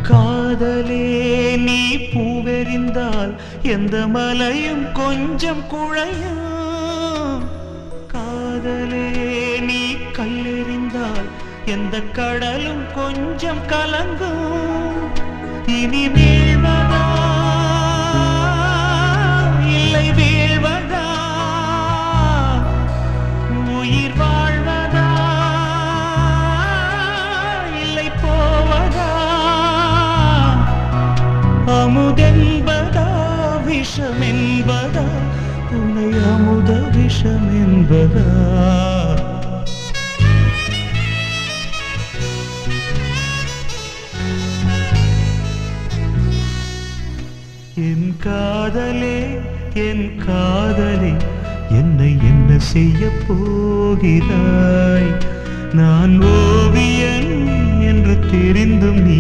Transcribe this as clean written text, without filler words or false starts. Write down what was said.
காதலே நீ பூவெறிந்தால் எந்த மலையும் கொஞ்சம் குழையும். காதலே நீ கல்லெறிந்தால் எந்த கடலும் கொஞ்சம் கலங்கும். இனி வீழ்வதா இல்லை வீழ்வதா, உயிர் வாழ்வதா இல்லை போவதா, அமுதென்பதா விஷமென்பதா, துணை அமுத விஷமென்பதா. என் காதலே என் காதலே என்னை என்ன செய்ய போகிறாய்? நான் ஓவியன் என்று தெரிந்தும் நீ